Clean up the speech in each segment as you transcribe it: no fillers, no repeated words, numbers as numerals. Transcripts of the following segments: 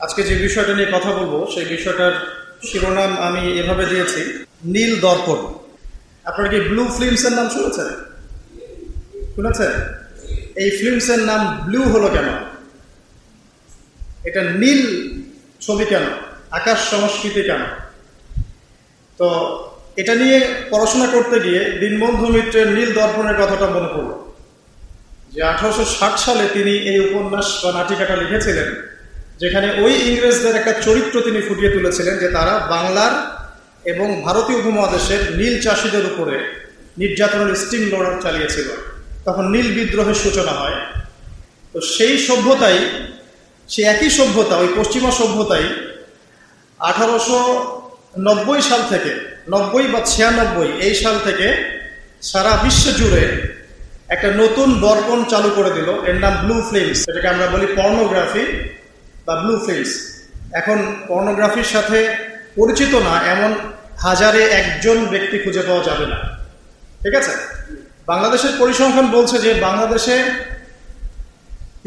আজকে যে বিষয়টা নিয়ে কথা বলবো সেই বিষয়টার শিরোনাম আমি এভাবে দিয়েছি, নীল দর্পণ। আপনারা কি ব্লু ফিল্মসের নাম শুনেছেন? এই ফিল্মসের নাম ব্লু হলো কেন? এটা নীল ছবি কেন? আকাশ সংস্কৃতি কেন? তো এটা নিয়ে পড়াশোনা করতে গিয়ে দীনবন্ধু মিত্রের নীল দর্পণের কথাটা মনে পড়ল, যে 1860 সালে তিনি এই উপন্যাস বা নাটিকাটা লিখেছিলেন, যেখানে ওই ইংরেজদের একটা চরিত্র তিনি ফুটিয়ে তুলেছিলেন, যে তারা বাংলার এবং ভারতীয় উপমহাদেশের নীল চাষিদের উপরে নির্যাতনের স্টিম লড়াই চালিয়েছিল। তখন নীল বিদ্রোহের সূচনা হয়। তো সেই একই সভ্যতা, ওই পশ্চিমা সভ্যতাই 1890 সাল থেকে 90 বা 96 এই সাল থেকে সারা বিশ্ব জুড়ে একটা নতুন দর্পণ চালু করে দিল, এর নাম ব্লু ফিল্মস। এটাকে আমরা বলি পর্নোগ্রাফি বা ব্লু ফিল্মস। এখন পর্নোগ্রাফির সাথে পরিচিত না এমন হাজারে একজন ব্যক্তি খুঁজে পাওয়া যাবে না, ঠিক আছে? বাংলাদেশের পরিসংখ্যান বলছে যে বাংলাদেশে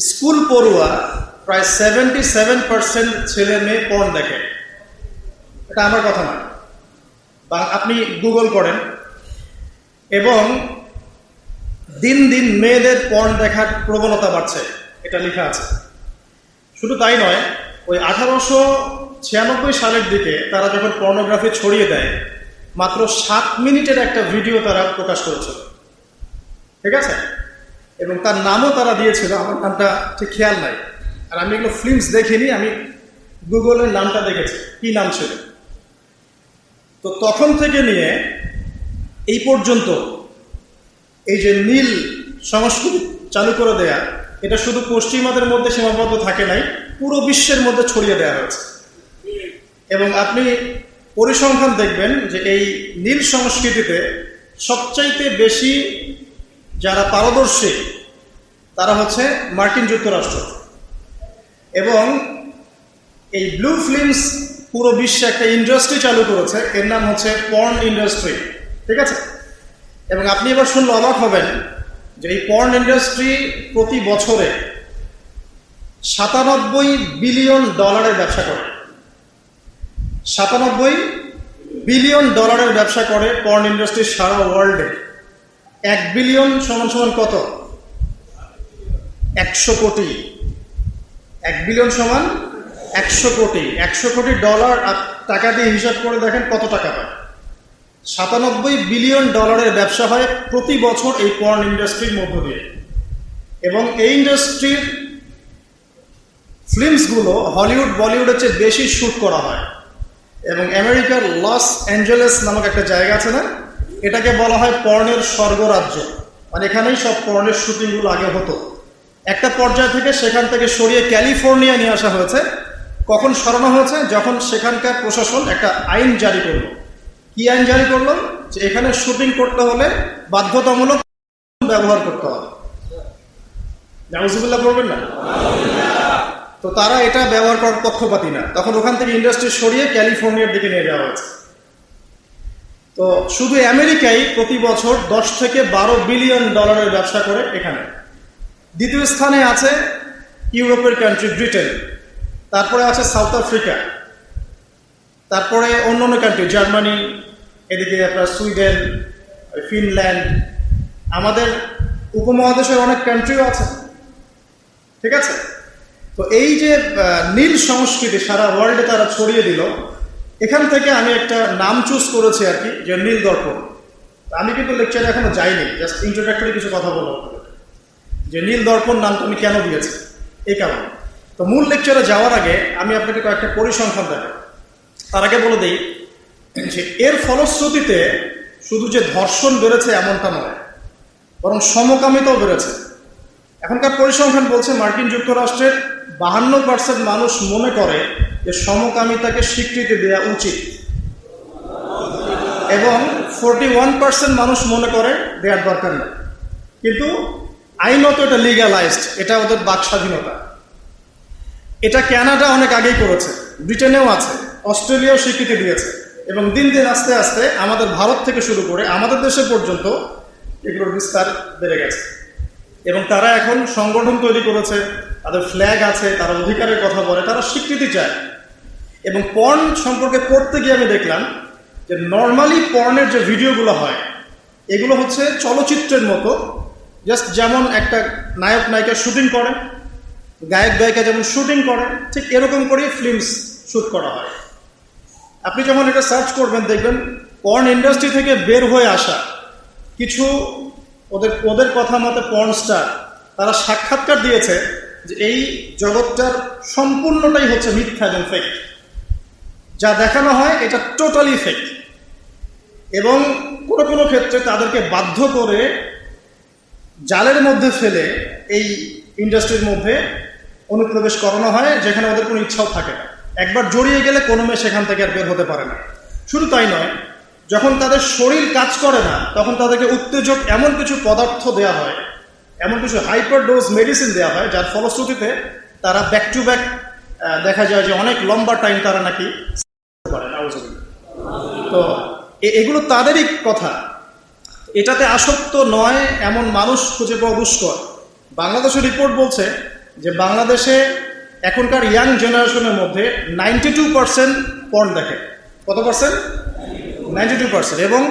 স্কুল পড়ুয়া প্রায় 77% ছেলে মেয়ে পর্ন দেখে। এটা আমার কথা না, আপনি গুগল করেন, এবং দিন দিন মেয়েদের পর্ন দেখার প্রবণতা বাড়ছে, এটা লেখা আছে। শুধু তাই নয়, ওই 1896 সালের দিকে তারা যখন পর্নোগ্রাফি ছড়িয়ে দেয়, মাত্র 7 মিনিটের একটা ভিডিও তারা প্রকাশ করেছিল, ঠিক আছে? এবং তার নামও তারা দিয়েছিল, আমার নামটা ঠিক খেয়াল নাই, আর আমি এগুলো ফিল্মস দেখিনি, আমি গুগলের নামটা দেখেছি, কি নাম ছিল। তো তখন থেকে নিয়ে এই পর্যন্ত এই যে নীল সংস্কৃতি চালু করে দেয়া, এটা শুধু পশ্চিমাদের মধ্যে সীমাবদ্ধ থাকে নাই, পুরো বিশ্বের মধ্যে ছড়িয়ে দেওয়া হয়েছে। এবং আপনি পরিসংখ্যান দেখবেন যে এই নীল সংস্কৃতিতে সবচাইতে বেশি যারা পারদর্শী তারা হচ্ছে মার্কিন যুক্তরাষ্ট্র। এবং এই ব্লু ফিল্মস পুরো বিশ্বে একটা ইন্ডাস্ট্রি চালু করেছে, এর নাম হচ্ছে পর্ন ইন্ডাস্ট্রি, ঠিক আছে? এবং আপনি এবার শুনলে অবাক হবেন যে এই পর্ন ইন্ডাস্ট্রি প্রতি বছরে $97 বিলিয়ন ব্যবসা করে। $97 বিলিয়ন ব্যবসা করে পর্ন ইন্ডাস্ট্রি সারা ওয়ার্ল্ডে। 1 বিলিয়ন সমান কত? 100 কোটি। 1 বিলিয়ন সমান 100 কোটি। 100 কোটি ডলার টাকা দিয়ে হিসাব করে দেখেন কত টাকা হয়। $97 বিলিয়ন ব্যবসা হয় প্রতি বছর এই পর্ন ইন্ডাস্ট্রির মধ্য দিয়ে। এবং এই ইন্ডাস্ট্রির ফিল্মসগুলো হলিউড বলিউডের চেয়ে বেশি শ্যুট করা হয়। এবং আমেরিকার লস অ্যাঞ্জেলেস নামক একটা জায়গা আছে না, এটাকে বলা হয় পর্নের স্বর্গরাজ্য। মানে এখানেই সব পর্নের শুটিংগুলো আগে হতো। একটা পর্যায় থেকে সেখান থেকে সরিয়ে ক্যালিফোর্নিয়া নিয়ে আসা হয়েছে। কখন সরানো হয়েছে? যখন সেখানকার প্রশাসন একটা আইন জারি করলো। কি আইন জারি করলো? যে এখানে শুটিং করতে হলে বাধ্যতামূলক ব্যবহার করতে হবে। নাউজুবিল্লাহ পড়বেন না? তো তারা এটা ব্যবহার করার পক্ষপাতী না, তখন ওখান থেকে ইন্ডাস্ট্রি সরিয়ে ক্যালিফোর্নিয়ার দিকে নিয়ে যাওয়া হয়েছে। তো শুধু আমেরিকায় প্রতি বছর 10 থেকে 12 বিলিয়ন ডলারের ব্যবসা করে এখানে। দ্বিতীয় স্থানে আছে ইউরোপের কান্ট্রি ব্রিটেন, তারপরে আছে সাউথ আফ্রিকা, তারপরে অন্যান্য কান্ট্রি জার্মানি, এদিকে আপনার সুইডেন, ফিনল্যান্ড, আমাদের উপমহাদেশের অনেক কান্ট্রিও আছে, ঠিক আছে? তো এই যে নীল সংস্কৃতি সারা ওয়ার্ল্ডে তারা ছড়িয়ে দিল, এখান থেকে আমি একটা নাম চুজ করেছি আর কি, যে নীল দর্পণ। আমি কিন্তু লেকচারে এখনো যাইনি, জাস্ট ইন্ট্রোডাক্টরি কিছু কথা বলবো যে নীল দর্পণ নামটা আমি কেন দিয়েছি, এই কারণে। তো মূল লেকচারে যাওয়ার আগে আমি আপনাকে কয়েকটা পরিসংখ্যান দেখাই। তার আগে বলে দিই যে এর ফলশ্রুতিতে শুধু যে ধর্ষণ বেড়েছে এমনটা নয়, বরং সমকামিতাও বেড়েছে। এখনকার পরিসংখ্যান বলছে মার্কিন যুক্তরাষ্ট্রের 52% মানুষ মনে করে যে সমকামিতাকে স্বীকৃতি দেওয়া উচিত, এবং 41% মানুষ মনে করে দেওয়ার দরকার নেই। কিন্তু আইনত এটা লিগ্যালাইজড, এটা ওদের বাক স্বাধীনতা। এটা কানাডা অনেক আগেই করেছে, ব্রিটেনেও আছে, অস্ট্রেলিয়াও স্বীকৃতি দিয়েছে, এবং দিন দিন আস্তে আস্তে আমাদের ভারত থেকে শুরু করে আমাদের দেশে পর্যন্ত এগুলোর বিস্তার বেড়ে গেছে। এবং তারা এখন সংগঠন তৈরি করেছে, তাদের ফ্ল্যাগ আছে, তারা অধিকারের কথা বলে, তারা স্বীকৃতি চায়। এবং পর্ন সম্পর্কে পড়তে গিয়ে আমি দেখলাম যে নর্মালি পর্নের যে ভিডিওগুলো হয় এগুলো হচ্ছে চলচ্চিত্রের মতো, জাস্ট যেমন একটা নায়ক নায়িকা শুটিং করে, গায়ক গায়িকা যেমন শুটিং করে, ঠিক এরকম করেই ফিল্মস শ্যুট করা হয়। আপনি যখন এটা সার্চ করবেন দেখবেন পর্ন ইন্ডাস্ট্রি থেকে বের হয়ে আসা কিছু ওদের কথা মতে পর্ন স্টার তারা সাক্ষাৎকার দিয়েছে যে এই জগৎটার সম্পূর্ণটাই হচ্ছে মিথ্যা এবং ফেক। যা দেখানো হয় এটা টোটালি ফেক, এবং কোনো কোনো ক্ষেত্রে তাদেরকে বাধ্য করে জালের মধ্যে ফেলে এই ইন্ডাস্ট্রির মধ্যে অনুপ্রবেশ করানো হয়, যেখানে ওদের কোনো ইচ্ছাও থাকে না। একবার জড়িয়ে গেলে কোনো মেয়ে সেখান থেকে আর বের হতে পারে না। শুধু তাই নয়, যখন তাদের শরীর কাজ করে না তখন তাদেরকে উত্তেজক এমন কিছু পদার্থ দেওয়া হয়, এমন কিছু হাইপার ডোজ মেডিসিন দেওয়া হয়, যার ফলশ্রুতিতে তারা ব্যাক টু ব্যাক দেখা যায় যে অনেক লম্বা টাইম তারা নাকি করে। তো এগুলো তাদেরই কথা, এটাতে আসক্ত নয় এমন মানুষ খুঁজে পাওয়া দুষ্কর। বাংলাদেশের রিপোর্ট বলছে যে বাংলাদেশে এখনকার ইয়াং জেনারেশনের মধ্যে 92% পর্ন দেখে। কত পার্সেন্ট? 92%। এবং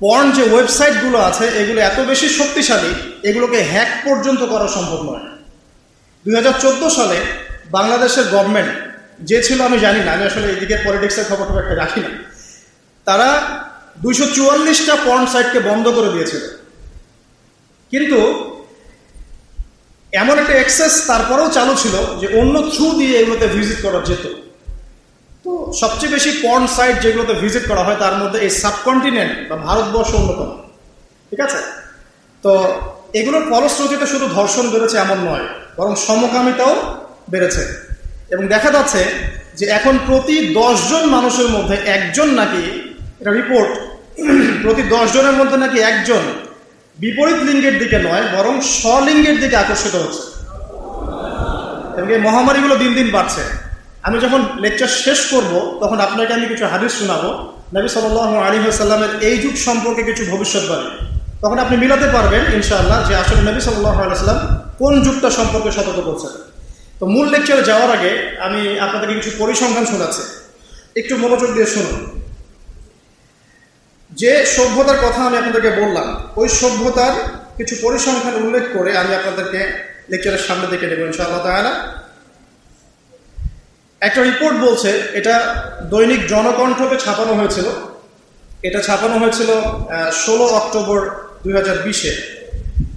পর্ন যে ওয়েবসাইটগুলো আছে এগুলো এত বেশি শক্তিশালী, এগুলোকে হ্যাক পর্যন্ত করা সম্ভব নয়। 2014 সালে বাংলাদেশের গভর্নমেন্ট যে ছিল, আমি জানি না, আমি আসলে এদিকে পলিটিক্সের খবর খুব একটা রাখি না, তারা 244টা পর্ন সাইটকে বন্ধ করে দিয়েছিল। কিন্তু এমন একটা অ্যাক্সেস তারপরেও চালু ছিল যে অন্য থ্রু দিয়ে এগুলোতে ভিজিট করা যেত। তো সবচেয়ে বেশি পর্ন সাইট যেগুলোতে ভিজিট করা হয় তার মধ্যে এই সাবকন্টিনেন্ট বা ভারতবর্ষ অন্যতম। ঠিক আছে? তো এগুলোর ফলশ্রুতিতে শুধু ধর্ষণ বেড়েছে এমন নয়, বরং সমকামিতাও বেড়েছে। এবং দেখা যাচ্ছে যে এখন প্রতি 10 জন মানুষের মধ্যে একজন নাকি, এটা রিপোর্ট, প্রতি 10 জনের মধ্যে নাকি একজন বিপরীত লিঙ্গের দিকে নয় বরং স্বলিঙ্গের দিকে আকর্ষিত হচ্ছে। এবং এই মহামারীগুলো দিন দিন বাড়ছে। আমি যখন লেকচার শেষ করব তখন আপনাকে আমি কিছু হাদিস শোনাবো নবী সাল্লাল্লাহু আলাইহি ওয়াসাল্লামের এই যুগ সম্পর্কে কিছু ভবিষ্যৎবাণী। তখন আপনি মিলাতে পারবেন ইনশাআল্লাহ যে আসলে নবী সাল্লাল্লাহু আলাইহি ওয়াসাল্লাম কোন যুগটা সম্পর্কে সতর্ক করছেন। তো মূল লেকচারে যাওয়ার আগে আমি আপনাদেরকে কিছু পরিসংখ্যান শোনাচ্ছি, একটু মনোযোগ দিয়ে শুনুন। যে সভ্যতার কথা আমি আপনাদেরকে বললাম ওই সভ্যতার কিছু পরিসংখ্যান উল্লেখ করে আমি আপনাদেরকে লেকচারের সামনে দেখে দেবো ইনশাআল্লাহ তাআলা। একটা রিপোর্ট বলছে, এটা দৈনিক জনকণ্ঠকে ছাপানো হয়েছিল, এটা ছাপানো হয়েছিল 16 অক্টোবর 2020-এ,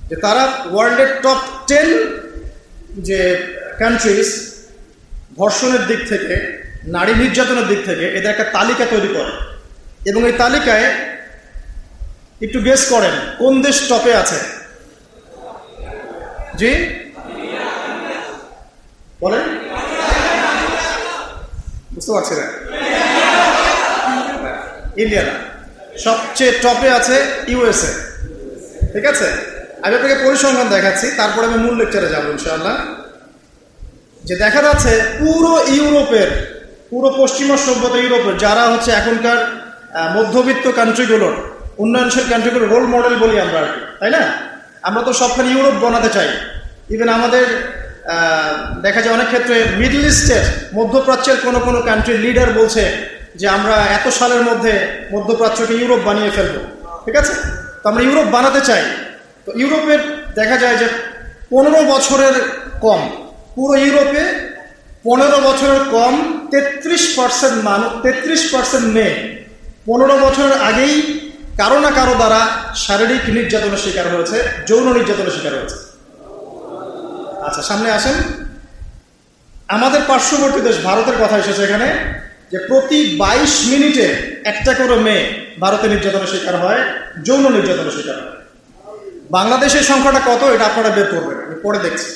যে তারা ওয়ার্ল্ডের টপ 10 যে কান্ট্রিজ ধর্ষণের দিক থেকে, নারী নির্যাতনের দিক থেকে এদের একটা তালিকা তৈরি করে। এবং এই তালিকায় একটু গেস করেন কোন দেশ টপে আছে? জি বলেন, বুঝতে পারছি না। ইন্ডিয়া না, সবচেয়ে টপে আছে ইউএসএ। ঠিক আছে, আমি আপনাকে পরিসংখ্যান দেখাচ্ছি, তারপরে আমি মূল লেকচারে যাবো ইনশাআল্লাহ। যে দেখা যাচ্ছে পুরো ইউরোপের, পুরো পশ্চিমা সভ্যতা ইউরোপের যারা হচ্ছে এখনকার মধ্যবিত্ত কান্ট্রিগুলোর, উন্নয়নশীল কান্ট্রিগুলোর রোল মডেল বলি আমরা আর কি, তাই না? আমরা তো সবখানে ইউরোপ বানাতে চাই। ইভেন আমাদের দেখা যায় অনেক ক্ষেত্রে মিডল ইস্টের, মধ্যপ্রাচ্যের কোনো কোনো কান্ট্রির লিডার বলছে যে আমরা এত সালের মধ্যে মধ্যপ্রাচ্যকে ইউরোপ বানিয়ে ফেলবো। ঠিক আছে, তো আমরা ইউরোপ বানাতে চাই। তো ইউরোপের দেখা যায় যে 15 বছরের কম, পুরো ইউরোপে 15 বছরের কম 33% মানুষ, 33% মেয়ে 15 বছরের আগেই কারো না কারো দ্বারা শারীরিক নির্যাতনের শিকার হয়েছে, যৌন নির্যাতনের শিকার হয়েছে। আচ্ছা, সামনে আসেন। আমাদের পার্শ্ববর্তী দেশ ভারতের কথা এসেছে এখানে, যে প্রতি 22 মিনিটে একটা করে মেয়ে ভারতে নির্যাতনের শিকার হয়, যৌন নির্যাতনের শিকার হয়। বাংলাদেশের সংখ্যাটা কত এটা আপনারা বের করবেন, আমি পরে দেখছি।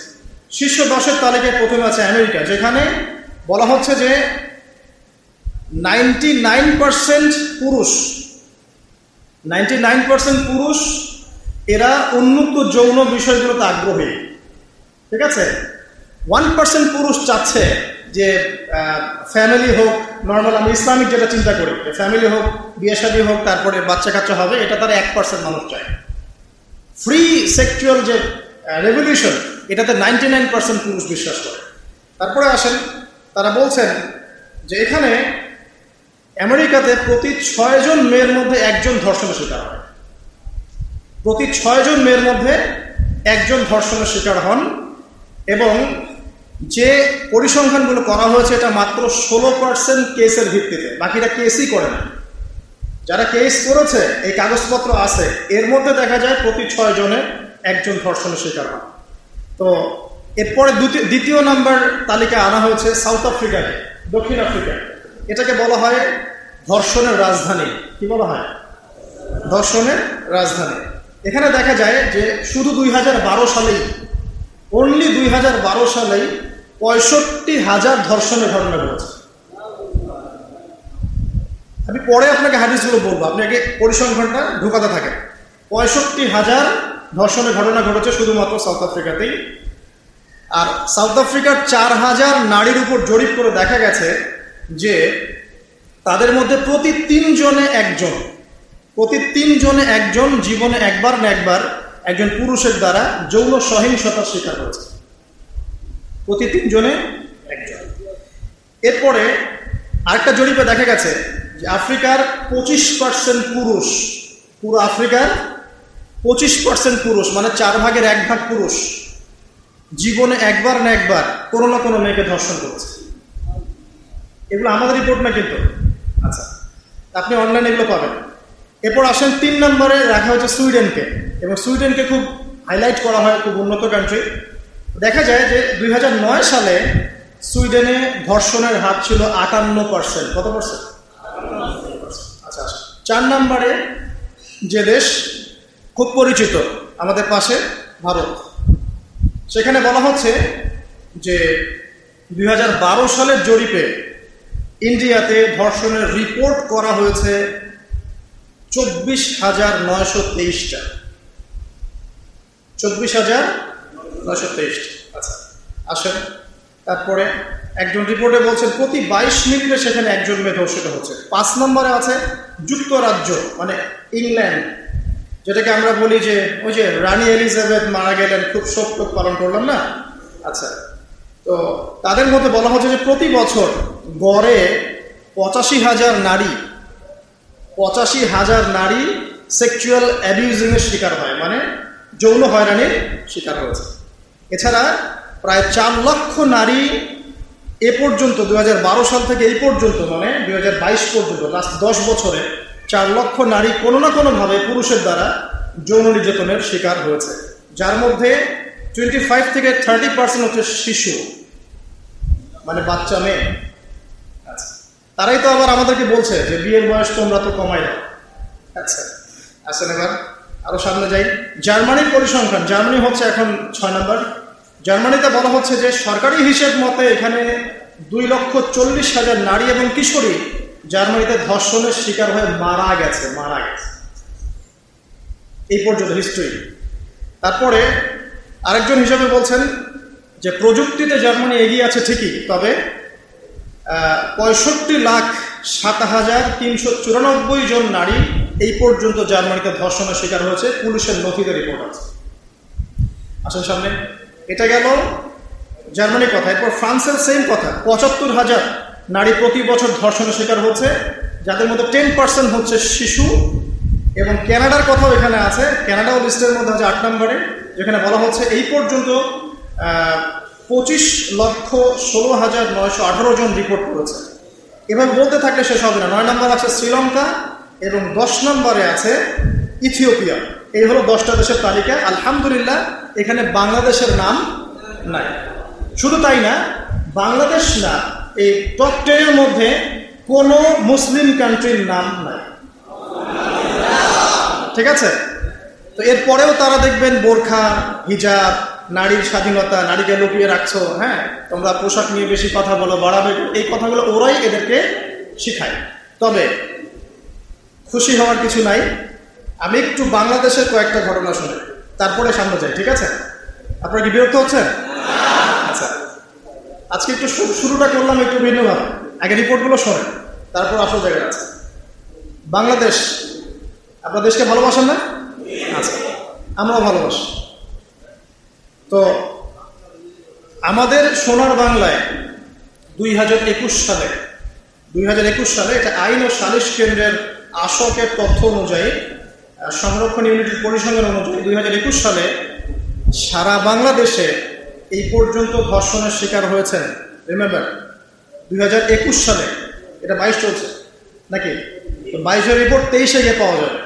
শীর্ষ 10-এর তালিকায় প্রথমে আছে আমেরিকা, যেখানে বলা হচ্ছে যে 99% পুরুষ, 99% পুরুষ এরা উন্মুক্ত যৌন বিষয়গুলোতে আগ্রহী। ঠিক আছে, 1% পুরুষ চাচ্ছে যে ফ্যামিলি হোক, নর্মাল আমি ইসলামিক যেটা চিন্তা করি, ফ্যামিলি হোক, বিয়ে শাদী হোক, তারপরে বাচ্চা কাচ্চা হবে, এটা তারা 1% মানুষ চায়। ফ্রি সেক্সুয়াল যে রেভলিউশন, এটাতে 99% পুরুষ বিশ্বাস করে। তারপরে আসেন, তারা বলছেন যে এখানে আমেরিকাতে প্রতি 6 জন মেয়ের মধ্যে একজন ধর্ষণের শিকার হয়। প্রতি 6 জন মেয়ের মধ্যে একজন ধর্ষণের শিকার হন। এবং যে পরিসংখ্যানগুলো করা হয়েছে এটা মাত্র 16% কেসের ভিত্তিতে, বাকিরা কেসই করে না। যারা কেস করেছে, এই কাগজপত্র আছে, এর মধ্যে দেখা যায় প্রতি 6 জনে একজন ধর্ষণের শিকার হয়। তো এরপরে দ্বিতীয় নাম্বার তালিকা আনা হয়েছে সাউথ আফ্রিকাকে, দক্ষিণ আফ্রিকা। এটাকে বলা হয় ধর্ষণের রাজধানী। কি বলা হয়? ধর্ষণের রাজধানী। এখানে দেখা যায় যে শুধু 2012 সালেই, অনলি 2012 সালেই 65,000 ধর্ষণের ঘটনা ঘটেছে। আমি পরে আপনাকে হাদিসগুলো বলবো, আপনি আগে পরিসংখ্যানটা ঢুকাতে থাকেন। 65,000 ধর্ষণের ঘটনা ঘটেছে শুধুমাত্র সাউথ আফ্রিকাতেই। আর সাউথ আফ্রিকার 4,000 নারীর উপর জরিপ করে দেখা গেছে যে তাদের মধ্যে প্রতি 3 জনে একজন জীবনে একবার না একবার একজন পুরুষের দ্বারা যৌন সহিংসতার শিকার হয়েছে। প্রতি 3 জনে একজন। এরপরে আরেকটা জরিপে দেখা গেছে যে আফ্রিকার 25% পুরুষ, পুরো আফ্রিকার 25% পুরুষ, মানে 4 ভাগের 1 ভাগ পুরুষ জীবনে একবার না একবার কোনো না কোনো মেয়েকে ধর্ষণ করেছে। এগুলো আমাদের রিপোর্ট না কিন্তু। আচ্ছা, আপনি অনলাইনে এগুলো পাবেন। এরপর আসেন 3 নম্বরে রাখা হয়েছে সুইডেনকে, এবং সুইডেনকে খুব হাইলাইট করা হয়, খুব উন্নত কান্ট্রি। দেখা যায় যে 2009 সালে সুইডেনে ধর্ষণের হার ছিল 58%। কত পার্সেন্ট? আচ্ছা, 4 নম্বরে যে দেশ খুব পরিচিত আমাদের পাশে, ভারত। সেখানে বলা হচ্ছে যে 2012 সালের জরিপে ইন্ডিয়াতে ধর্ষণের রিপোর্ট করা হয়েছে 24,923টা। 24,923। আচ্ছা, আসেন তারপরে একজন রিপোর্টে বলছেন প্রতি 22 মিনিটে সেখানে একজন মেয়ে ধর্ষিত হচ্ছে। 5 নম্বরে আছে যুক্তরাজ্য, মানে ইংল্যান্ড, যেটাকে আমরা বলি যে ওই যে রানী এলিজাবেথ মারা গেলেন, খুব শোক পালন করলাম না। আচ্ছা, তো তাদের মধ্যে বলা হচ্ছে যে প্রতি বছর গড়ে 85,000 নারী সেক্সুয়াল অ্যাবিউজিংয়ের শিকার হয়, মানে যৌন হয়রানির শিকার হয়েছে। এছাড়া প্রায় 4 লক্ষ নারী এ পর্যন্ত 2012 সাল থেকে এই পর্যন্ত, মানে 2022 পর্যন্ত, লাস্ট 10 বছরে 4 লক্ষ নারী কোনো না কোনোভাবে পুরুষের দ্বারা যৌন নির্যাতনের শিকার হয়েছে, যার মধ্যে 25 থেকে 30% হচ্ছে শিশু, মানে বাচ্চা মেয়ে। আচ্ছা, তারাই তো আবার আমাদেরকে বলছে যে বিয়ের বয়স তোমরা তো কমাই দাও। আচ্ছা, আসেন এবার আরো সামনে যাই। জার্মানির পরিসংখ্যান, জার্মানি হচ্ছে এখন 6 নম্বর। জার্মানিতে বলা হচ্ছে যে সরকারি হিসেব মতে এখানে 2,40,000 নারী এবং কিশোরী জার্মানিতে ধর্ষণের শিকার হয়ে মারা গেছে। এই পর্যন্ত হিস্ট্রি। তারপরে আরেকজন হিসাবে বলছেন যে প্রযুক্তিতে জার্মানি এগিয়ে আছে ঠিকই, তবে 65,07,394 জন নারী এই পর্যন্ত জার্মানিতে ধর্ষণের শিকার হয়েছে, পুলিশের নথিতে রিপোর্ট আছে। আসেন সামনে, এটা গেল জার্মানির কথা। এরপর ফ্রান্সের সেম কথা, 75,000 নারী প্রতি বছর ধর্ষণের শিকার হচ্ছে, যাদের মধ্যে 10% হচ্ছে শিশু। এবং কানাডার কথাও এখানে আছে, কানাডাও লিস্টের মধ্যে আছে 8 নম্বরে, যেখানে বলা হচ্ছে এই পর্যন্ত 25,16,918 জন রিপোর্ট করেছে। এভাবে বলতে থাকলে শেষ হবে না। 9 নম্বর আছে শ্রীলঙ্কা এবং 10 নম্বরে আছে ইথিওপিয়া। এই হলো 10টা দেশের তালিকা। আলহামদুলিল্লাহ, এখানে বাংলাদেশের নাম নাই। শুধু তাই না, বাংলাদেশ না, এই টপ 10-এর মধ্যে কোনো মুসলিম কান্ট্রির নাম নাই। ঠিক আছে? তো এরপরেও তারা দেখবেন বোরখা, হিজাব, নারীর স্বাধীনতা, নারীকে লুকিয়ে রাখছো, হ্যাঁ তোমরা পোশাক নিয়ে বেশি কথা বলো, বাড়াবে, এই কথাগুলো ওরাই এদেরকে শিখায়। তবে খুশি হওয়ার কিছু নাই, আমি একটু বাংলাদেশের কয়েকটা ঘটনা শুনে তারপরে সামনে যাই। ঠিক আছে? আপনারা কি বিরক্ত হচ্ছেন? আচ্ছা, আজকে একটু শুরুটা করলাম একটু ভিন্নভাবে। আগে রিপোর্টগুলো শোনেন, তারপর আসল জায়গায় আছে। বাংলাদেশ, আপনার দেশকে ভালোবাসেন না? আচ্ছা, আমরাও ভালোবাসি। তো আমাদের সোনার বাংলায় 2021 সালে এটা আইন ও সালিশ কেন্দ্রের আশকের তথ্য অনুযায়ী, সংরক্ষণ ইউনিটের পরিসংখ্যান অনুযায়ী 2021 সালে সারা বাংলাদেশে এই পর্যন্ত ধর্ষণের শিকার হয়েছেন। রিমেম্বার 2021 সালে, এটা 22 চলছে নাকি, 22-এর রিপোর্ট 23-এ গিয়ে পাওয়া যাবে।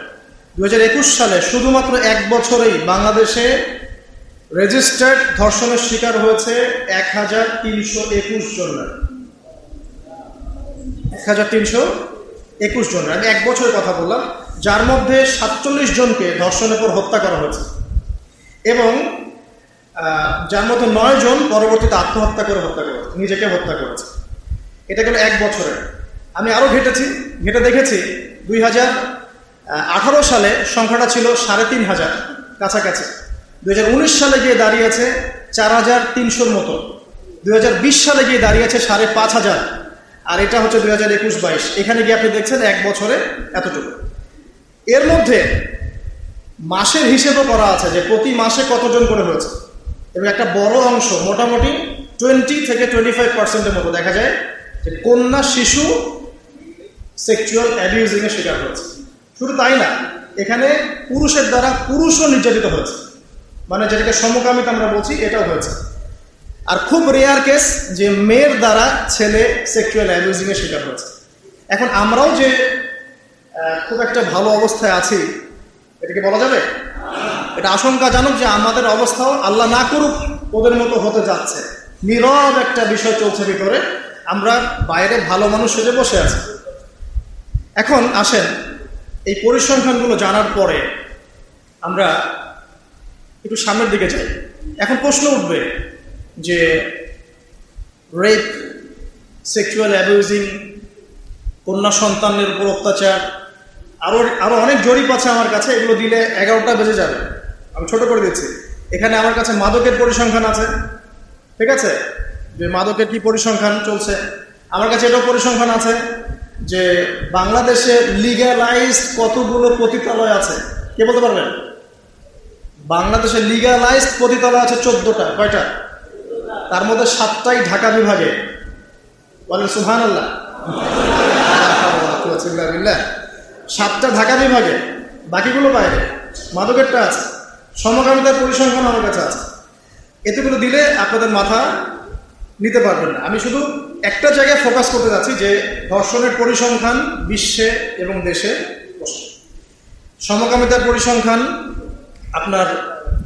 2021 সালে শুধুমাত্র এক বছরেই বাংলাদেশে রেজিস্টার্ড ধর্ষণের শিকার হয়েছে 1321 জন। 1321 জন, আমি এক বছরের কথা বললাম, যার মধ্যে 47 জনকে ধর্ষণের পর হত্যা করা হয়েছে এবং যার মধ্যে 9 জন পরবর্তীতে আত্মহত্যা করে নিজেকে হত্যা করেছে। এটা গেল এক বছরে। আমি আরও ঘেটে দেখেছি 2018 সালে সংখ্যাটা ছিল 3500 কাছাকাছি, 2019 সালে গিয়ে দাঁড়িয়েছে 4300-র মতো, 2020 সালে গিয়ে দাঁড়িয়েছে 5500, আর এটা হচ্ছে 2021-22। এখানে গিয়ে আপনি দেখছেন এক বছরে এতটুকু। এর মধ্যে মাসের হিসেবও করা আছে যে প্রতি মাসে কতজন করে হয়েছে, এবং একটা বড় অংশ, মোটামুটি 20-25% মতো দেখা যায় যে কন্যা শিশু সেক্সুয়াল অ্যাবিউজিংয়ের শিকার হয়েছে। শুধু তাই না, এখানে পুরুষের দ্বারা পুরুষও নির্যাতিত হয়েছে, মানে যেটাকে সমকামিতা আমরা বলছি, এটাও হয়েছে। আর খুব রেয়ার কেস যে মেয়ের দ্বারা ছেলে সেক্সুয়াল অ্যাবিউজিংয়ের শিকার হয়েছে। এখন আমরাও যে খুব একটা ভালো অবস্থায় আছি, এটাকে বলা যাবে? এটা আশঙ্কাজনক যে আমাদের অবস্থাও আল্লাহ না করুক ওদের মতো হতে যাচ্ছে। নীরব একটা বিষয় চলছে ভিতরে, আমরা বাইরে ভালো মানুষ সেজে বসে আছি। এখন আসেন, এই পরিসংখ্যানগুলো জানার পরে আমরা একটু সামনের দিকে যাই। এখন প্রশ্ন উঠবে যে রেপ, সেক্সুয়াল অ্যাবিউজিং, কন্যা সন্তানের উপর অত্যাচার, আরো অনেক জরিপ আছে আমার কাছে, এগুলো দিলে 11টা বেজে যাবে, আমি ছোট করে দিচ্ছি। এখানে আমার কাছে মাদকের পরিসংখ্যান আছে, ঠিক আছে, যে মাদকের কি পরিসংখ্যান চলছে। আমার কাছে এটাও পরিসংখ্যান আছে যে বাংলাদেশে লিগ্যালাইজড কতগুলো পতিতালয় আছে। কে বলতে পারবেন? বাংলাদেশে লিগ্যালাইজড পতিতালয় আছে 14টা। কয়টা? তার মধ্যে 7টাই ঢাকা বিভাগে। বলেন সুবহানাল্লাহ। 7টা ঢাকা বিভাগে, বাকিগুলো বাইরে। মাদকেরটা আছে, সমকামিতার পরিসংখ্যান আমার কাছে আছে। এতগুলো দিলে আপনাদের মাথা নিতে পারবেন না। আমি শুধু একটা জায়গায় ফোকাস করতে যাচ্ছি যে ধর্ষণের পরিসংখ্যান বিশ্বে এবং দেশে, সমকামিতার পরিসংখ্যান, আপনার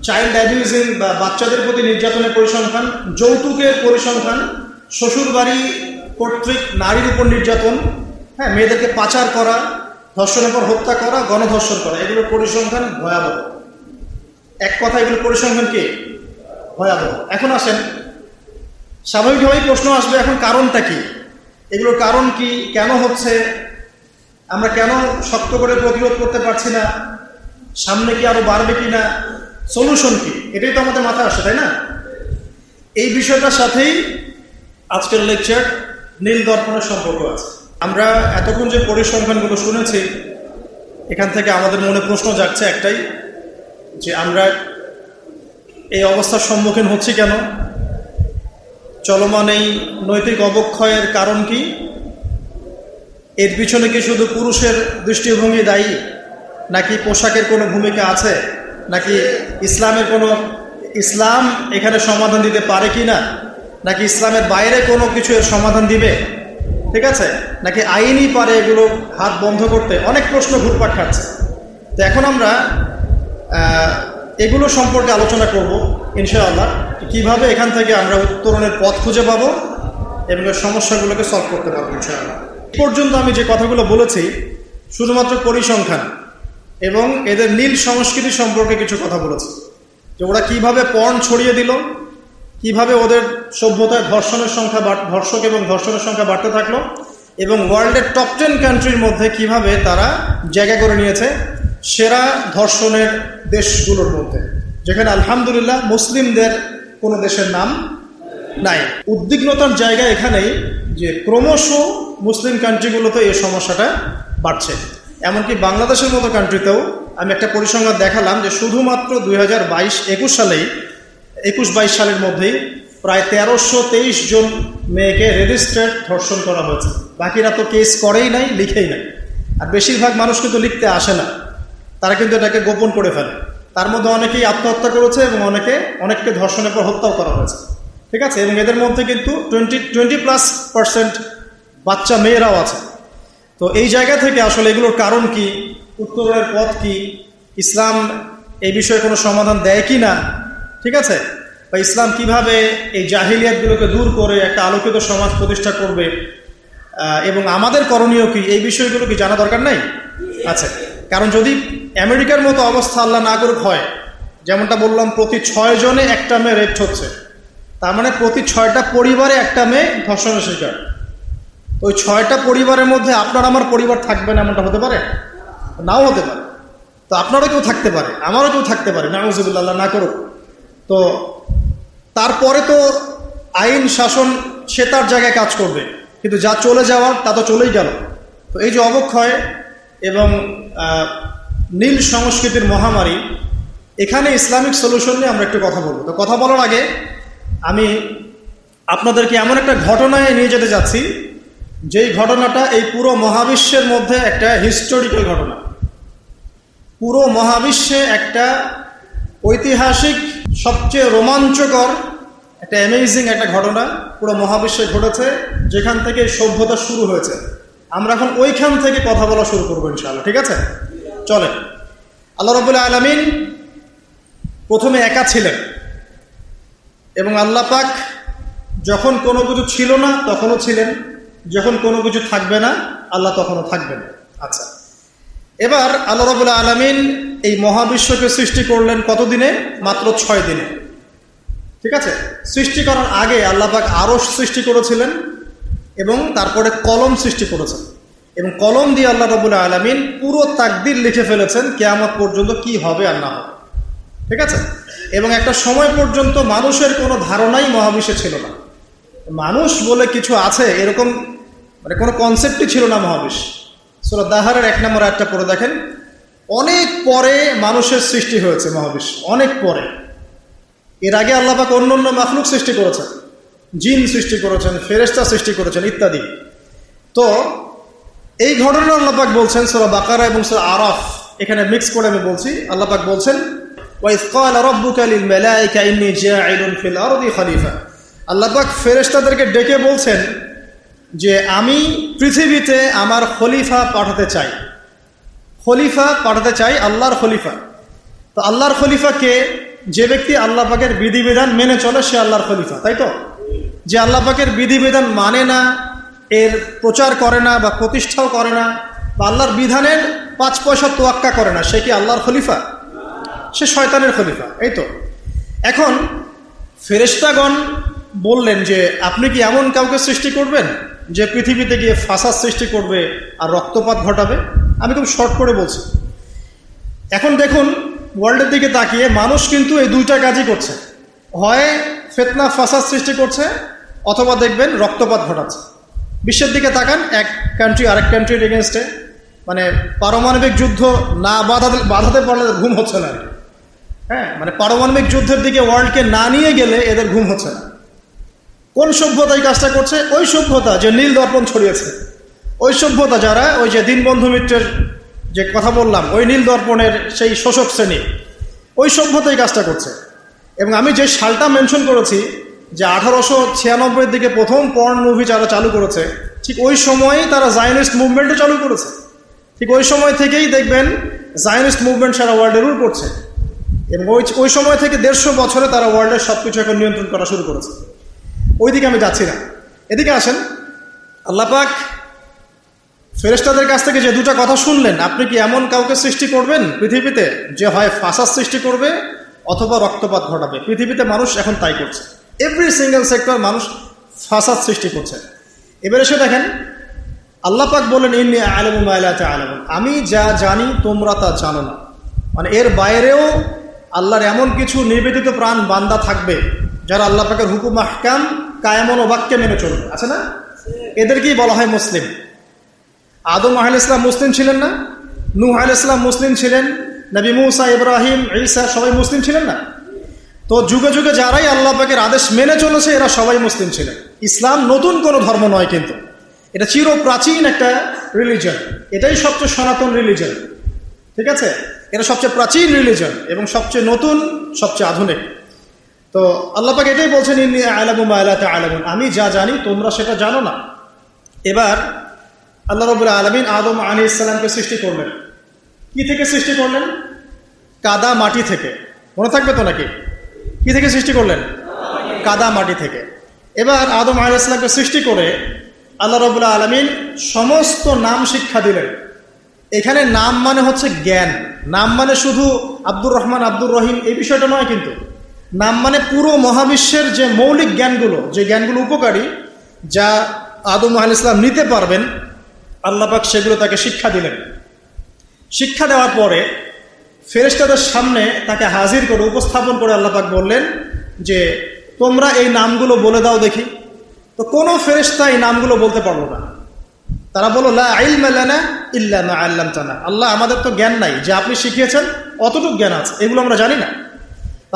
চাইল্ড অ্যাবিউজিং বা বাচ্চাদের প্রতি নির্যাতনের পরিসংখ্যান, যৌতুকের পরিসংখ্যান, শ্বশুরবাড়ি কর্তৃক নারীর উপর নির্যাতন, হ্যাঁ, মেয়েদেরকে পাচার করা, ধর্ষণের পর হত্যা করা, গণধর্ষণ করা, এগুলোর পরিসংখ্যান ভয়াবহ। এক কথা, এগুলো পরিসংখ্যান কি? ভয়াবহ। এখন আসেন, স্বাভাবিকভাবেই প্রশ্ন আসবে, এখন কারণটা কি? এগুলোর কারণ কি? কেন হচ্ছে? আমরা কেন শক্ত করে প্রতিরোধ করতে পারছি না? সামনে কি আরো বাড়বে কি না? সলিউশন কি? এটাই তো আমাদের মাথায় আসে, তাই না? এই বিষয়টার সাথেই আজকের লেকচার নীল দর্পণের সম্পর্ক আছে। আমরা এতক্ষণ যে পরিসংখ্যানগুলো শুনেছি, এখান থেকে আমাদের মনে প্রশ্ন জাগছে একটাই, যে আমরা এই অবস্থার সম্মুখীন হচ্ছি কেন? চলমান এই নৈতিক অবক্ষয়ের কারণ কি? এর পিছনে কি শুধু পুরুষের দৃষ্টিভঙ্গি দায়ী, নাকি পোশাকের কোনো ভূমিকা আছে, নাকি ইসলাম এখানে সমাধান দিতে পারে কি না, নাকি ইসলামের বাইরে কোনো কিছু এর সমাধান দিবে, ঠিক আছে, নাকি আইনই পারে এগুলো হাত বন্ধ করতে? অনেক প্রশ্ন ঘুরপাক খাচ্ছে। তো এখন আমরা এগুলো সম্পর্কে আলোচনা করব ইনশাআল্লাহ, কিভাবে এখান থেকে আমরা উত্তরণের পথ খুঁজে পাবো এবং এর সমস্যাগুলোকে সলভ করতে পারবো ইনশাআল্লাহ। এই পর্যন্ত আমি যে কথাগুলো বলেছি শুধুমাত্র পরিসংখ্যান এবং এদের নীল সংস্কৃতি সম্পর্কে কিছু কথা বলেছি, যে ওরা কিভাবে পর্ন ছড়িয়ে দিল, কিভাবে ওদের সভ্যতায় ধর্ষক এবং ধর্ষণের সংখ্যা বাড়তে থাকলো, এবং ওয়ার্ল্ডের টপ 10 কান্ট্রির মধ্যে কিভাবে তারা জায়গা করে নিয়েছে সেরা ধর্ষণের দেশগুলোর মধ্যে, যেখানে আলহামদুলিল্লাহ মুসলিমদের কোনো দেশের নাম নাই। উদ্বিগ্নতার জায়গা এখানেই যে ক্রমশ মুসলিম কান্ট্রিগুলোতে এই সমস্যাটা বাড়ছে। এমনকি বাংলাদেশের মতো কান্ট্রিতেও আমি একটা পরিসংখ্যান দেখালাম যে শুধুমাত্র 2022-21 সালেই 21-22 সালের মধ্যেই প্রায় 1323 জন মেয়েকে রেজিস্টার্ড ধর্ষণ করা হয়েছে। বাকিরা তো কেস করেই নাই, লিখেই নাই। আর বেশিরভাগ মানুষ কিন্তু লিখতে আসে না, তারা কিন্তু এটাকে গোপন করে ফেলে। তার মধ্যে অনেকেই আত্মহত্যা করেছে এবং অনেককে ধর্ষণের পর হত্যাও করা হয়েছে, ঠিক আছে। এবং এদের মধ্যে কিন্তু 20+ বাচ্চা মেয়েরাও আছে। তো এই জায়গা থেকে আসলে এগুলোর কারণ কি, উত্তরের পথ কি, ইসলাম এই বিষয়ে কোনো সমাধান দেয় কি না, ঠিক আছে, বা ইসলাম কিভাবে এই জাহিলিয়াতগুলোকে দূর করে একটা আলোকিত সমাজ প্রতিষ্ঠা করবে, এবং আমাদের করণীয় কি, এই বিষয়গুলো কি জানা দরকার নাই? আচ্ছা, কারণ যদি আমেরিকার মতো অবস্থা আল্লাহ না করুক হয়, যেমনটা বললাম প্রতি 6 জনে একটা মেয়ে রেপ হচ্ছে, তার মানে প্রতি 6টা পরিবারে একটা মেয়ে ধর্ষণের শিকার। ওই 6টা পরিবারের মধ্যে আপনার আমার পরিবার থাকবে না, এমনটা হতে পারে? নাও হতে পারে। তো আপনারও কেউ থাকতে পারে, আমারও কেউ থাকতে পারে, নাউযুবিল্লাহ, আল্লাহ না করুক। তো তারপরে তো আইন শাসন সে তার জায়গায় কাজ করবে, কিন্তু যা চলে যাওয়ার তা তো চলেই গেল। তো এই যে অবক্ষয় এবং নীল সংস্কৃতির মহামারী, এখানে ইসলামিক সলিউশন নিয়ে আমরা একটু কথা বলবো। তো কথা বলার আগে আমি আপনাদেরকে এমন একটা ঘটনায় নিয়ে যেতে যাচ্ছি, যেই ঘটনাটা এই পুরো মহাবিশ্বের মধ্যে একটা হিস্টোরিক্যাল ঘটনা। পুরো মহাবিশ্বে একটা ঐতিহাসিক, সবচেয়ে রোমাঞ্চকর, একটা অ্যামেজিং একটা ঘটনা পুরো মহাবিশ্বে ঘটেছে, যেখান থেকে সভ্যতা শুরু হয়েছে। আমরা এখন ওইখান থেকে কথা বলা শুরু করবো ইনশাআল্লাহ, ঠিক আছে? চলে। আল্লাহ রাব্বুল আলামিন প্রথমে একা ছিলেন, এবং আল্লাহ পাক যখন কোনো কিছু ছিল না তখনও ছিলেন, যখন কোনো কিছু থাকবে না আল্লাহ তখনও থাকবেন। আচ্ছা, এবার আল্লাহ রাব্বুল আলামিন এই মহাবিশ্বকে সৃষ্টি করলেন কত দিনে? মাত্র 6 দিনে, ঠিক আছে। সৃষ্টি করার আগে আল্লাহ পাক আরশ সৃষ্টি করেছিলেন, এবং তারপরে কলম সৃষ্টি করেছেন, এবং কলম দিয়ে আল্লাহ রাব্বুল আলামিন পুরো তাকদীর লিখে ফেলেছেন কিয়ামত পর্যন্ত কি হবে আর না হবে, ঠিক আছে। এবং একটা সময় পর্যন্ত মানুষের কোনো ধারণাই মহাবিশ্বে ছিল না, মানুষ বলে কিছু আছে এরকম মানে কোনো কনসেপ্টই ছিল না মহাবিশ্ব। সূরা দাহারের 1 নম্বর আয়াতটা পড়ে দেখেন, অনেক পরে মানুষের সৃষ্টি হয়েছে মহাবিশ্ব, অনেক পরে। এর আগে আল্লাহ পাক অন্য মাখলুক সৃষ্টি করেছেন, জিন সৃষ্টি করেছেন, ফেরেশতা সৃষ্টি করেছেন ইত্যাদি। তো এই ঘটনা আল্লাহ পাক বলছেন সূরা বাকারা এবং সূরা আরাফ, এখানে মিক্স করে আমি বলছি। আল্লাহ পাক বলছেন, ওয়াইয ক্বালা রাব্বুকা লিল মালায়েকা ইন্নী জাঈলুন ফিল আরদি খলিফা। আল্লাহ পাক ফেরেশতাদেরকে ডেকে বলছেন যে আমি পৃথিবীতে আমার খলিফা পাঠাতে চাই, খলিফা পাঠাতে চাই, আল্লাহর খলিফা। তো আল্লাহর খলিফা কে? যে ব্যক্তি আল্লাহ পাকের বিধিবিধান মেনে চলে সে আল্লাহর খলিফা, তাই তো? যে আল্লাহ পাকের বিধিবিধান মানে না, এর প্রচার করে না বা প্রতিষ্ঠাও করে না, বা আল্লাহর বিধানের 5 পয়সা তোয়াক্কা করে না, সে কি আল্লাহর খলিফা? সে শয়তানের খলিফা, এই তো। এখন ফেরেশতাগণ বললেন যে আপনি কি এমন কাউকে সৃষ্টি করবেন যে পৃথিবীতে গিয়ে ফাসাদ সৃষ্টি করবে আর রক্তপাত ঘটাবে? আমি খুব শর্ট করে বলছি। এখন দেখুন ওয়ার্ল্ডের দিকে তাকিয়ে মানুষ কিন্তু এই 2টা কাজই করছে, হয় ফিতনা ফাসাদ সৃষ্টি করছে, অথবা দেখবেন রক্তপাত ঘটাচ্ছে। বিশ্বের দিকে তাকান, এক কান্ট্রি আরেক কান্ট্রির এগেনস্টে, মানে পারমাণবিক যুদ্ধ না বাধাতে পারলে ঘুম হচ্ছে না, হ্যাঁ, মানে পারমাণবিক যুদ্ধের দিকে ওয়ার্ল্ডকে না নিয়ে গেলে এদের ঘুম হচ্ছে না। কোন সভ্যতা এই কাজটা করছে? ওই সভ্যতা যে নীল দর্পণ ছড়িয়েছে, ওই সভ্যতা যারা ওই যে দীনবন্ধু মিত্রের যে কথা বললাম, ওই নীল দর্পণের সেই শোষক শ্রেণী, ওই সভ্যতাই কাজটা করছে। এবং আমি যে সালটা মেনশন করেছি যে 1896 দিকে প্রথম পর্ন মুভি যারা চালু করেছে, ঠিক ওই সময়ই তারা জায়নিস্ট মুভমেন্টও চালু করেছে। ঠিক ওই সময় থেকেই দেখবেন জায়নিস্ট মুভমেন্ট সারা ওয়ার্ল্ডে রুল করছে, এবং ওই সময় থেকে 150 বছরে তারা ওয়ার্ল্ডের সব কিছু এখন নিয়ন্ত্রণ করা শুরু করেছে। ওইদিকে আমি যাচ্ছি না, এদিকে আসেন। আল্লাহ পাক ফেরেশতাদের কাছ থেকে যে 2টা কথা শুনলেন, আপনি কি এমন কাউকে সৃষ্টি করবেন পৃথিবীতে যে হয় ফাসাদ সৃষ্টি করবে অথবা রক্তপাত ঘটাবে? পৃথিবীতে মানুষ এখন তাই করছে, এভরি সিঙ্গেল সেক্টর মানুষ ফাসাদ সৃষ্টি করছে। এবার এসে দেখেন আল্লাহ পাক বলেন, ইন্নী আ'লামু মা লা তা'লামুন, আমি যা জানি তোমরা তা জানো না। মানে এর বাইরেও আল্লাহর এমন কিছু নিবেদিত প্রাণ বান্দা থাকবে যারা আল্লাহ পাকের হুকুম আহকাম কায়ামন ও বাক্যে মেনে চলবে, আছে না? এদেরকেই বলা হয় মুসলিম। আদম আলাইহিস সালাম মুসলিম ছিলেন না? নূহ আলাইহিস সালাম মুসলিম ছিলেন, নবী মুসা, ইব্রাহিম, ঈসা সবাই মুসলিম ছিলেন না? তো তো যুগে যুগে যারাই আল্লাহ পাকের আদেশ মেনে চলেছে এরা সবাই মুসলিম ছিলেন। ইসলাম নতুন কোনো ধর্ম নয়, কিন্তু এটা চির প্রাচীন একটা রিলিজন। এটাই সবচেয়ে সনাতন রিলিজন, ঠিক আছে? এটা সবচেয়ে প্রাচীন রিলিজন এবং সবচেয়ে নতুন, সবচেয়ে আধুনিক। তো আল্লাহ পাক এটাই বলছেন, ইন্নী আ'লামু মা লা তা'লামুন, আমি যা জানি তোমরা সেটা জানো না। এবার আল্লাহ রাব্বুল আলামিন আদম আলাইহিস সালামকে সৃষ্টি করলেন। কি থেকে সৃষ্টি করলেন? কাদা মাটি থেকে। মনে থাকবে তো নাকি? কি থেকে সৃষ্টি করলেন? কাদা মাটি থেকে। এবার আদম আলাইহিস সালামকে সৃষ্টি করে আল্লাহ রাব্বুল আলামিন সমস্ত নাম শিক্ষা দিলেন। এখানে নাম মানে হচ্ছে জ্ঞান। নাম মানে শুধু আব্দুর রহমান, আব্দুর রহিম এই বিষয়টা নয়, কিন্তু নাম মানে পুরো মহাবিশ্বের যে মৌলিক জ্ঞানগুলো, যে জ্ঞানগুলো উপকারী, যা আদম আলাইহিস সালাম নিতে পারবেন, আল্লাহ পাক সেগুলো তাকে শিক্ষা দিলেন। শিক্ষা দেওয়ার পরে ফেরেশতাদের সামনে তাকে হাজির করে উপস্থাপন করে আল্লাহ পাক বললেন যে তোমরা এই নামগুলো বলে দাও দেখি। তো কোনো ফেরেশতা এই নামগুলো বলতে পারলো না। তারা বলল, লা ইলমা লানা ইল্লা মা আল্লামতানা, আল্লাহ আমাদের তো জ্ঞান নাই, যে আপনি শিখিয়েছেন অতটুকু জ্ঞান আছে, এগুলো আমরা জানি না।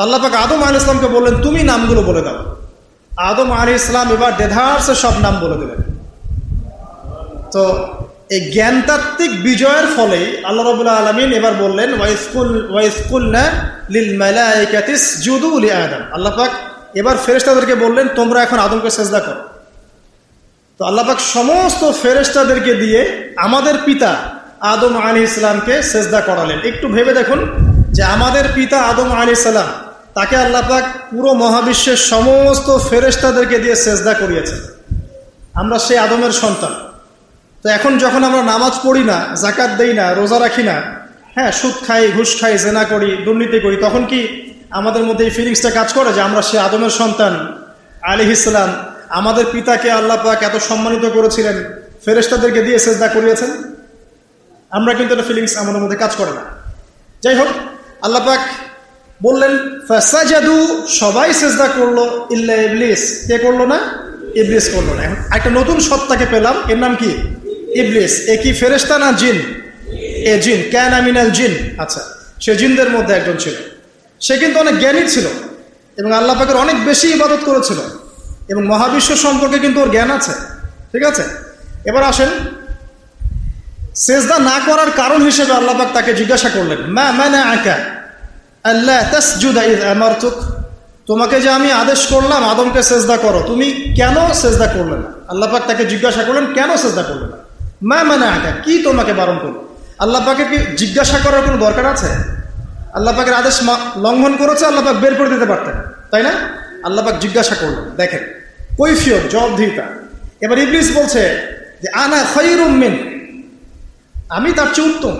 আল্লাহ পাক আদম আলাইহিস সালামকে বললেন তুমি নামগুলো বলে দাও। আদম আলাইহিস সালাম এবার দেধারসে সব নাম বলে দিলেন। তো এই জ্ঞানতাত্ত্বিক বিজয়ের ফলেই আল্লাহ রাব্বুল আলামিন এবার বললেন, ওয়াইসকুলনা লিল মালাইকাতি ইসজুদু লি আদম। আল্লাহ পাক এবার ফেরেশতাদেরকে বললেন তোমরা এখন আদমকে সেজদা করো। তো আল্লাহ পাক সমস্ত ফেরেশতাদেরকে দিয়ে আমাদের পিতা আদম আলাইহিস সালামকে সেজদা করালেন। একটু ভেবে দেখুন যে আমাদের পিতা আদম আলাইহিস সালাম, তাকে আল্লাহ পাক পুরো মহাবিশ্বের সমস্ত ফেরেশতাদেরকে দিয়ে সেজদা করিয়েছেন। আমরা সেই আদমের সন্তান। তো এখন যখন আমরা নামাজ পড়ি না, যাকাত দেই না, রোজা রাখি না, হ্যাঁ, সুদ খাই, ঘুষ খাই, জেনা করি, দুর্নীতি করি, তখন কি আমাদের মধ্যে এই ফিলিংসটা কাজ করে যে আমরা সেই আদমের সন্তান আলাইহিস সালাম, আমাদের পিতাকে আল্লাহ পাক এত সম্মানিত করেছিলেন, ফেরেশতাদেরকে দিয়ে সেজদা করিয়েছেন? আমরা কিন্তু এটা ফিলিংস আমাদের মধ্যে কাজ করে না। যাই হোক, আল্লাহ পাক বললেন ফাসাজাদু, সবাই সেজদা করলো, ইল্লা ইবলিস। কে করলো না? ইবলিস করলো না। এখন একটা নতুন সত্তাকে পেলাম, এর নাম কি? ইবলিস। এ কি ফেরেশতা না জিন? এ জিন। কানা মিনাল জিন। আচ্ছা, সে জিনদের মধ্যে একজন ছিল। সে কিন্তু অনেক জ্ঞানী ছিল এবং আল্লাহ পাকের অনেক বেশি ইবাদত করেছিল এবং মহাবিশ্ব সম্পর্কে কিন্তু ওর জ্ঞান আছে, ঠিক আছে? এবার আসেন, সেজদা না করার কারণ হিসেবে আল্লাহ পাক তাকে জিজ্ঞাসা করলেন, মা মানাআকা আল্লা তাসজুদা ইয আমারতুক, তোমাকে যে আমি আদেশ করলাম আদমকে সেজদা করো, তুমি কেন সেজদা করলে না? আল্লাহ পাক তাকে জিজ্ঞাসা করলেন কেন সেজদা করলে না? মা মানাআকা, কি তোমাকে বারণ করলো? আল্লাহ পাকে কি জিজ্ঞাসা করার কোনো দরকার আছে? আল্লাহ পাকের আদেশ লঙ্ঘন করেছে, আল্লাহ পাক বের করে দিতে পারতেন, তাই না? আল্লাহ পাক জিজ্ঞাসা করলেন। দেখেন কৈফিয়ত, জবাবদিহিতা। এবার ইবলিস বলছে যে আনা খায়রুম মিন, আমি তার চেয়ে উত্তম,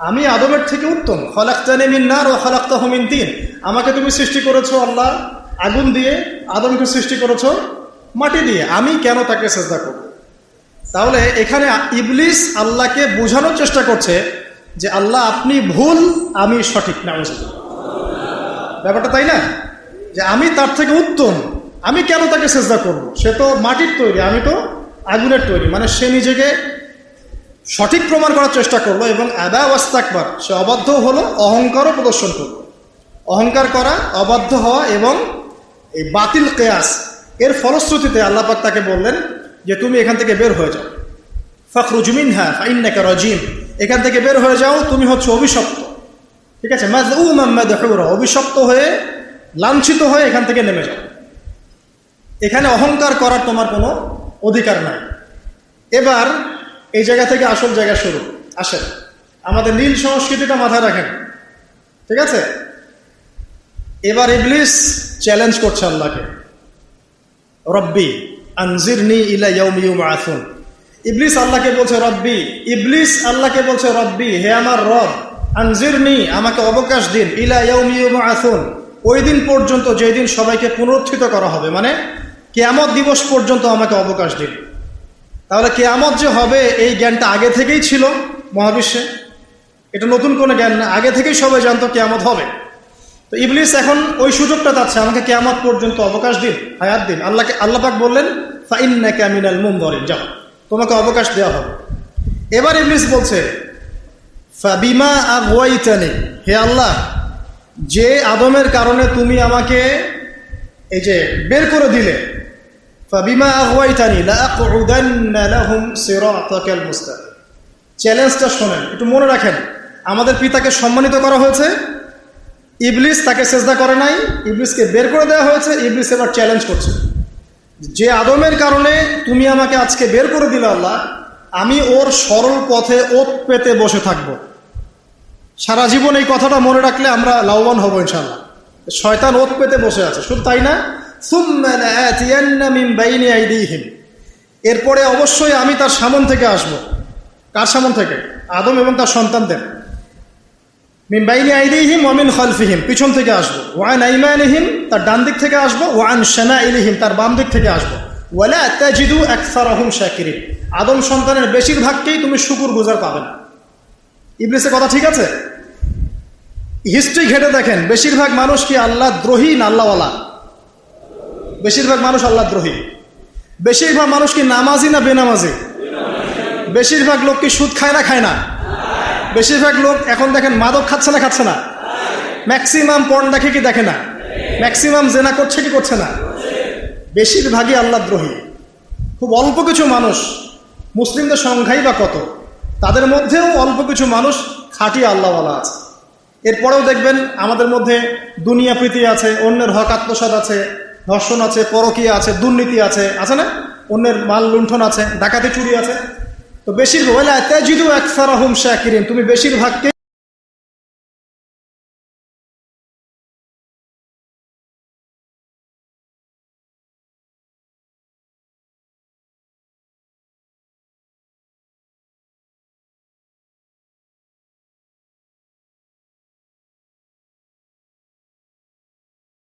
আমি আদমের থেকে উত্তম। খলাকতানি মিন নার ওয়া খলাকতাহু মিন তিন, আমাকে তুমি সৃষ্টি করেছো আল্লাহ আগুন দিয়ে, আদমকে সৃষ্টি করেছো মাটি দিয়ে, আমি কেন তাকে সেজদা করব? তাহলে এখানে ইবলিস আল্লাহকে বোঝানোর চেষ্টা করছে যে আল্লাহ আপনি ভুল, আমি সঠিক। না, ব্যাপারটা তাই না? যে আমি তার থেকে উত্তম, আমি কেন তাকে সেজদা করব? সে তো মাটির তৈরি, আমি তো আগুনের তৈরি। মানে সে নিজেকে সঠিক প্রমাণ করার চেষ্টা করলো এবং আবা ওয়াস্তাকবার, সে অবাধ্য হলো, অহংকারও প্রদর্শন করলো। অহংকার করা, অবাধ্য হওয়া এবং এই বাতিল কিয়াস, এর ফলশ্রুতিতে আল্লাহ পাক তাকে বললেন যে তুমি এখান থেকে বের হয়ে যাও। ফাখরুজ মিনহা ফাইন্নাকা রাজিম, এখান থেকে বের হয়ে যাও, তুমি হচ্ছে অভিশপ্ত, ঠিক আছে? মাযউমান মাদহুরা, অভিশপ্ত হয়ে, লাঞ্ছিত হয়ে এখান থেকে নেমে যাও। এখানে অহংকার করার তোমার কোনো অধিকার নাই। এবার এই জায়গা থেকে আসল জায়গা শুরু। আসেন, আমাদের নীল সংস্কৃতিটা মাথায় রাখেন, ঠিক আছে? এবার ইবলিস চ্যালেঞ্জ করছে আল্লাহকে, রব্বি আনজিরনি ইলা ইয়াউমি ইউবআসুন। ইবলিস আল্লাহকে বলছে রব্বি, ইবলিস আল্লাহকে বলছে রব্বি, হে আমার রব, আনজিরনি, আমাকে অবকাশ দিন, ইলা ইয়াউমি ইউবআসুন, ওই দিন পর্যন্ত যেই দিন সবাইকে পুনরুত্থিত করা হবে, মানে কিয়ামত দিবস পর্যন্ত আমাকে অবকাশ দিন। তাহলে কিয়ামত যে হবে এই জ্ঞানটা আগে থেকেই ছিল মহাবিশ্বে, এটা নতুন কোনো জ্ঞান না, আগে থেকেই সবাই জানতো কিয়ামত হবে। তো ইবলিস এখন ওই সুযোগটা চাচ্ছে, আমাকে কিয়ামত পর্যন্ত অবকাশ দিন, হায়াত দিন। আল্লাহ পাক বললেন ফাইন্নাকা মিনাল মুনযারিন, যাও, তোমাকে অবকাশ দেওয়া হবে। এবার ইবলিস বলছে ফাবিমা আগওয়াইতানি, হে আল্লাহ, যে আদমের কারণে তুমি আমাকে এই যে বের করে দিলে, ফাবিমা আগওয়াইতানি লাআকউদান্না লাহুম সিরাতাকাল মুস্তাকিম। চ্যালেঞ্জটা শোনেন, একটু মনে রাখেন, আমাদের পিতাকে সম্মানিত করা হয়েছে, ইবলিস তাকে সেজদা করে নাই, ইবলিসকে বের করে দেওয়া হয়েছে, ইবলিস এবার চ্যালেঞ্জ করছে যে আদমের কারণে তুমি আমাকে আজকে বের করে দিলে আল্লাহ, আমি ওর সরল পথে ওত পেতে বসে থাকব। সারা জীবন এই কথাটা মনে রাখলে আমরা লাভবান হব ইনশাআল্লাহ। শয়তান ওত পেতে বসে আছে, শুধু তাই না, সুম্মা লাআতিয়ান্না মিন বাইনি আইদিহিম, এরপরে অবশ্যই আমি তার সামন থেকে আসব। কার সামন থেকে? আদম এবং তার সন্তানদের। মিন বাইনি আইদিহিম ওয়া মিন খালফিহিম, পিছন থেকে আসবো। ওয়া আন আইমানিহিম, তার ডান দিক থেকে আসবো। ওয়া আন শামাইলিহিম, তার বাম দিক থেকে আসবো। ওয়ালা তাজিদু আকসারাহুম শাকিরিন, আদম সন্তানের বেশিরভাগকেই তুমি শুকরগুজার পাবে না। ইবলিসের কথা ঠিক আছে? হিস্ট্রি ঘেটে দেখেন, বেশিরভাগ মানুষ কি আল্লাহ দ্রোহী না আল্লাহওয়ালা? বেশিরভাগ মানুষ আল্লাহ দ্রোহী। বেশিরভাগ মানুষ কি নামাজি না বেনামাজি? বেশিরভাগ লোক কি সুদ খায় না খায় না? বেশিরভাগ লোক এখন দেখেন মাদক খাচ্ছে না খাচ্ছে না? ম্যাক্সিমাম পর্ন দেখে কি দেখে না? ম্যাক্সিমাম জেনা করছে কি করছে না? বেশিরভাগই আল্লাহ দ্রোহী। খুব অল্প কিছু মানুষ, মুসলিমদের সংখ্যাই বা কত, তাদের মধ্যেও অল্প কিছু মানুষ খাঁটি আল্লাহওয়ালা আছে। এরপরেও দেখবেন আমাদের মধ্যে দুনিয়া প্রীতি আছে, অন্যের হক আত্মসাৎ আছে, ধর্ষণ আছে, পরকীয়া আছে, দুর্নীতি আছে, আছে না? অন্যের মাল লুণ্ঠন আছে, ডাকাতি চুরি আছে। তো বেশিরভাগ তুমি বেশিরভাগকে